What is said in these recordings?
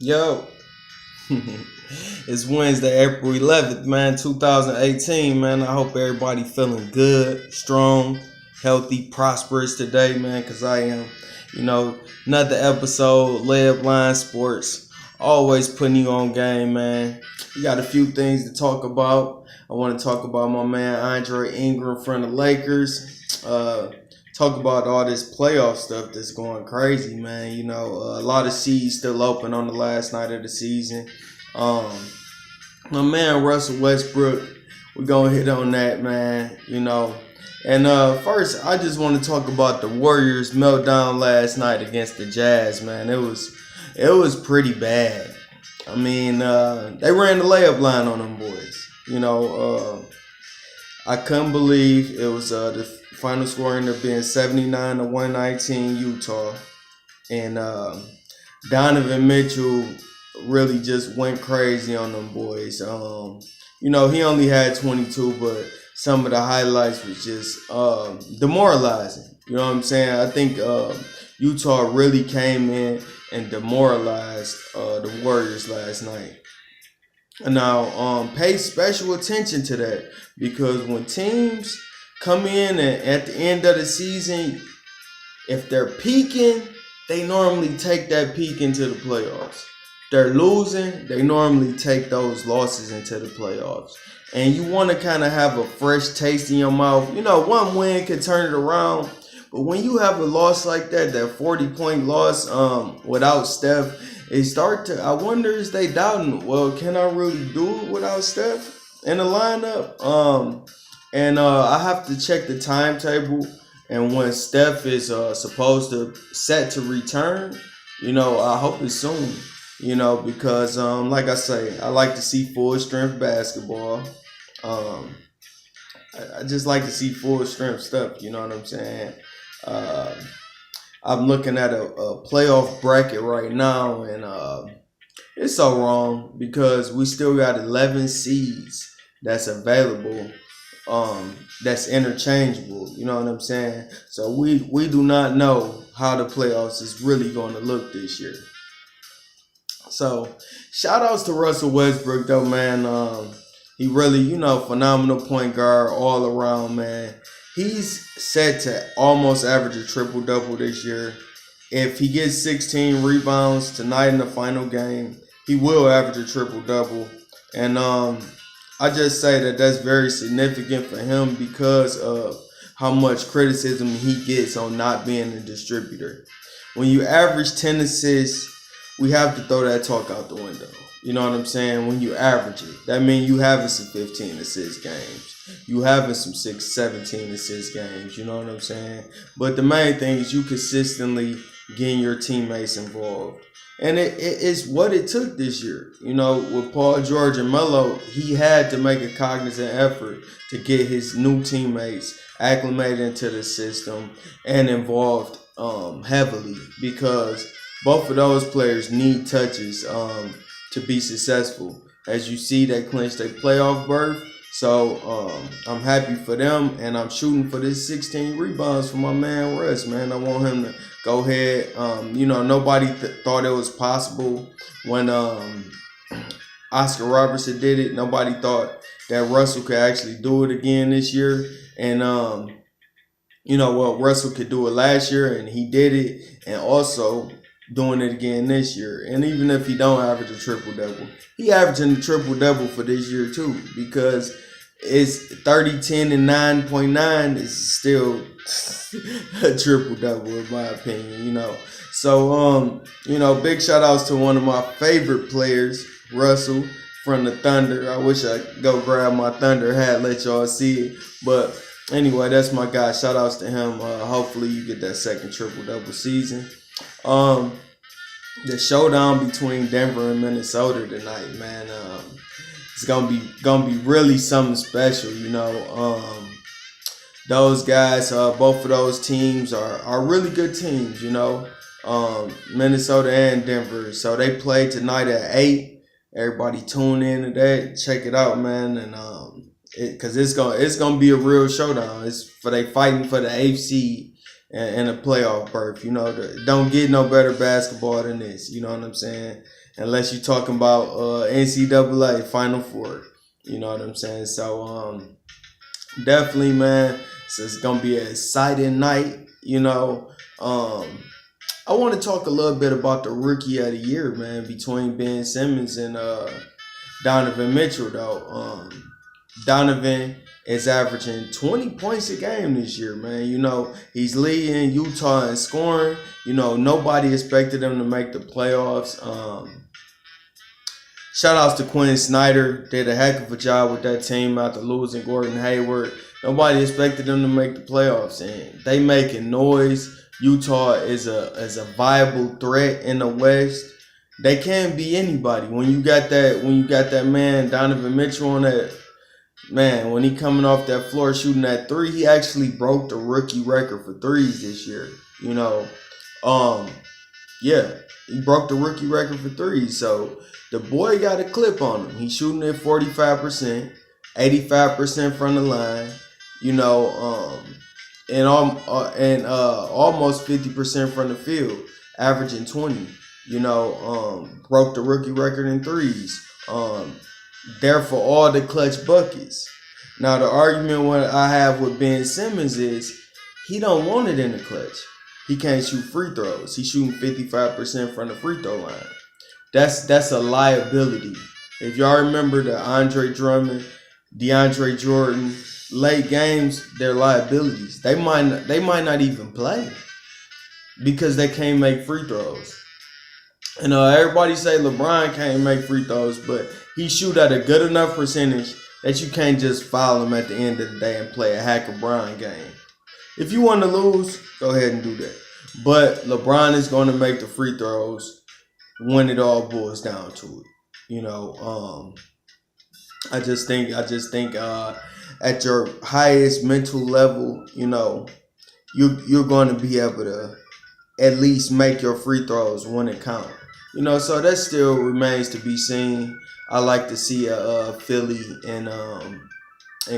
Yo, it's Wednesday, April 11th, man, 2018, man. I hope everybody feeling good, strong, healthy, prosperous today, man, because I am. You know, another episode, Layup Line Sports. Always putting you on game, man. We got a few things to talk about. I want to talk about my man Andre Ingram from the Lakers. Talk about all this playoff stuff that's going crazy, man. You know, a lot of seeds still open on the last night of the season. Um, my man Russell Westbrook, we're gonna hit on that, man. You know, and first I just want to talk about the Warriors meltdown last night against the Jazz, man. It was pretty bad. I mean, they ran the layup line on them boys. You know, I couldn't believe it was the final score ended up being 79 to 119 Utah. And Donovan Mitchell really just went crazy on them boys. You know, he only had 22, but some of the highlights was just demoralizing. You know what I'm saying? I think Utah really came in and demoralized the Warriors last night. Now, pay special attention to that because when teams come in and at the end of the season, if they're peaking, they normally take that peak into the playoffs. If they're losing, they normally take those losses into the playoffs. And you want to kind of have a fresh taste in your mouth. You know, one win could turn it around. But when you have a loss like that 40-point loss without Steph, I wonder is they doubting, well, can I really do it without Steph in the lineup? And I have to check the timetable and when Steph is supposed to set to return, you know, I hope it's soon, you know, because like I say, I like to see full strength basketball. I just like to see full strength stuff, you know what I'm saying? Uh, I'm looking at a playoff bracket right now, and it's so wrong because we still got 11 seeds that's available, that's interchangeable. You know what I'm saying? So we do not know how the playoffs is really going to look this year. So shout outs to Russell Westbrook though, man. He really, you know, phenomenal point guard all around, man. He's set to almost average a triple double this year. If he gets 16 rebounds tonight in the final game, he will average a triple double. And I just say that that's very significant for him because of how much criticism he gets on not being a distributor. When you average 10 assists, we have to throw that talk out the window. You know what I'm saying? When you average it, that means you having some 15 assist games. You having some 17 assist games. You know what I'm saying? But the main thing is you consistently getting your teammates involved. And it's what it took this year. You know, with Paul George and Melo, he had to make a cognizant effort to get his new teammates acclimated into the system and involved heavily because both of those players need touches to be successful. As you see, they clinched their playoff berth. So I'm happy for them, and I'm shooting for this 16 rebounds for my man Russ, man. I want him to go ahead. You know, nobody thought it was possible when Oscar Robertson did it. Nobody thought that Russell could actually do it again this year. And, you know, well, Russell could do it last year, and he did it. And also doing it again this year. And even if he don't average a triple-double, he averaging a triple-double for this year too because it's 30, 10, and 9.9 is still a triple-double in my opinion, you know. So, you know, big shout-outs to one of my favorite players, Russell, from the Thunder. I wish I could go grab my Thunder hat, let y'all see it. But anyway, that's my guy. Shout-outs to him. Hopefully you get that second triple-double season. The showdown between Denver and Minnesota tonight, man. It's gonna be really something special, you know. Those guys, both of those teams are really good teams, you know. Minnesota and Denver. So they play tonight at 8. Everybody tune in to that, check it out, man, and because it's gonna be a real showdown. It's for they fighting for the 8th seed and a playoff berth. You know, don't get no better basketball than this. You know what I'm saying? Unless you're talking about NCAA Final Four. You know what I'm saying? So definitely, man, it's gonna be an exciting night. You know, I want to talk a little bit about the rookie of the year, man, between Ben Simmons and Donovan Mitchell, though. Donovan is averaging 20 points a game this year, man. You know, he's leading Utah in scoring. You know, nobody expected him to make the playoffs. Shout outs to Quinn Snyder. Did a heck of a job with that team after losing Gordon Hayward. Nobody expected them to make the playoffs, and they making noise. Utah is a viable threat in the West. They can't be anybody. When you got that man Donovan Mitchell on that, man, when he coming off that floor shooting that three, he actually broke the rookie record for threes this year. You know, yeah, he broke the rookie record for threes. So the boy got a clip on him. He's shooting at 45%, 85% from the line. You know, and almost 50% from the field, averaging 20. You know, broke the rookie record in threes. There for all the clutch buckets. Now the argument what I have with Ben Simmons is he don't want it in the clutch. He can't shoot free throws. He's shooting 55% from the free throw line. That's a liability. If y'all remember the Andre Drummond, DeAndre Jordan late games, they're liabilities. They might not even play because they can't make free throws. And everybody say LeBron can't make free throws, but he shoot at a good enough percentage that you can't just foul him at the end of the day and play a hack of Bron game. If you want to lose, go ahead and do that. But LeBron is going to make the free throws when it all boils down to it. You know, I just think at your highest mental level, you know, you're going to be able to at least make your free throws when it counts. You know, so that still remains to be seen. I like to see a Philly and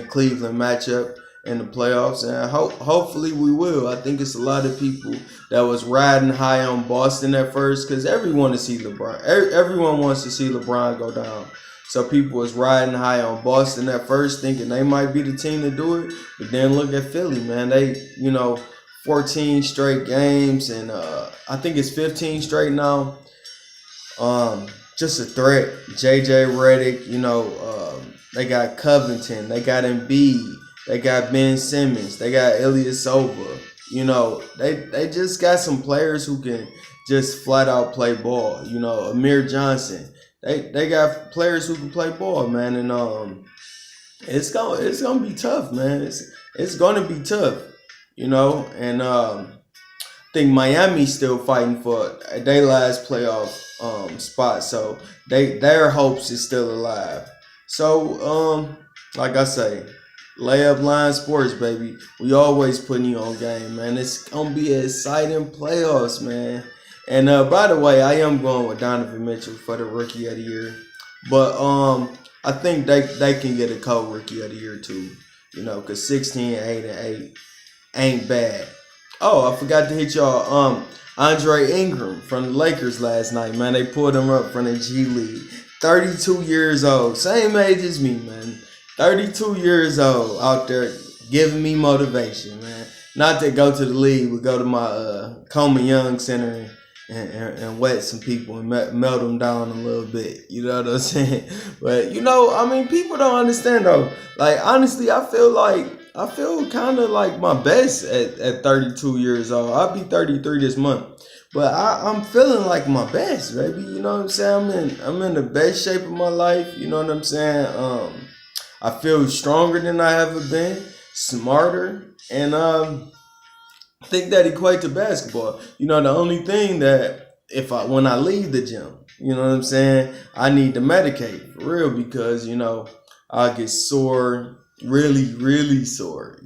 Cleveland matchup in the playoffs, and hopefully we will. I think it's a lot of people that was riding high on Boston at first because everyone wants to see LeBron go down. So people was riding high on Boston at first, thinking they might be the team to do it. But then look at Philly, man. They, 14 straight games, and I think it's 15 straight now. Just a threat. JJ Redick, they got Covington, they got Embiid, they got Ben Simmons, they got Ilyasova. They just got some players who can just flat out play ball. Amir Johnson. They got players who can play ball, man, and it's gonna be tough, man. It's gonna be tough, and I think Miami's still fighting for their last playoff spot, so their hopes is still alive. So like I say, layup line sports, baby. We always putting you on game, man. It's gonna be an exciting playoffs, man. And by the way, I am going with Donovan Mitchell for the rookie of the year, but I think they can get a co-rookie of the year too, because 16, 8, and 8 ain't bad. Oh, I forgot to hit y'all. Andre Ingram from the Lakers last night, man. They pulled him up from the G League. 32 years old, same age as me, man. 32 years old, out there giving me motivation, man. Not to go to the league, but go to my Coleman Young Center and wet some people and melt them down a little bit. You know what I'm saying? But, people don't understand, though. Like, honestly, I feel kind of like my best at 32 years old. I'll be 33 this month. But I'm feeling like my best, baby. You know what I'm saying? I'm in the best shape of my life. You know what I'm saying? I feel stronger than I ever been, smarter, and I think that equates to basketball. The only thing that when I leave the gym, you know what I'm saying, I need to medicate for real because, I get sore, really, really sore.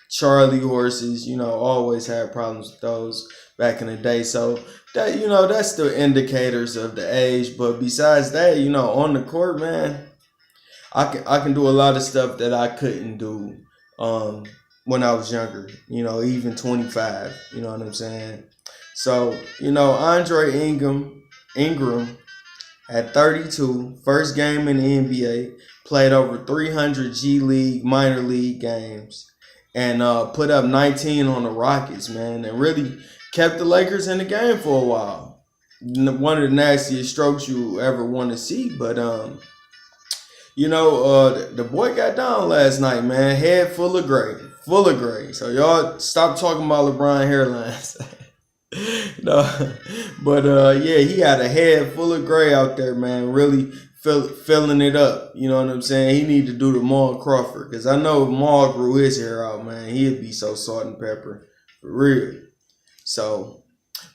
Charlie horses, always had problems with those back in the day. So that, that's the indicators of the age. But besides that, on the court, man, I can do a lot of stuff that I couldn't do when I was younger, even 25, you know what I'm saying? So, Andre Ingram at 32, first game in the NBA, played over 300 G League minor league games, and put up 19 on the Rockets, man, and really kept the Lakers in the game for a while. One of the nastiest strokes you ever want to see, but the boy got down last night, man, head full of gray, full of gray. So y'all stop talking about LeBron hairlines. No, but yeah, he had a head full of gray out there, man. Really filling it up. You know what I'm saying? He need to do the Maul Crawford, because I know if Maul grew his hair out, man, he'd be so salt and pepper for real. So,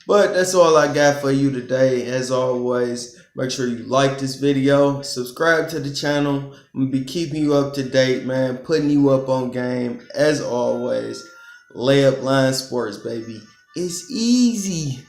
but that's all I got for you today. As always, make sure you like this video, subscribe to the channel. I'm gonna be keeping you up to date, man, putting you up on game. As always, Layup Line Sports, baby. It's easy.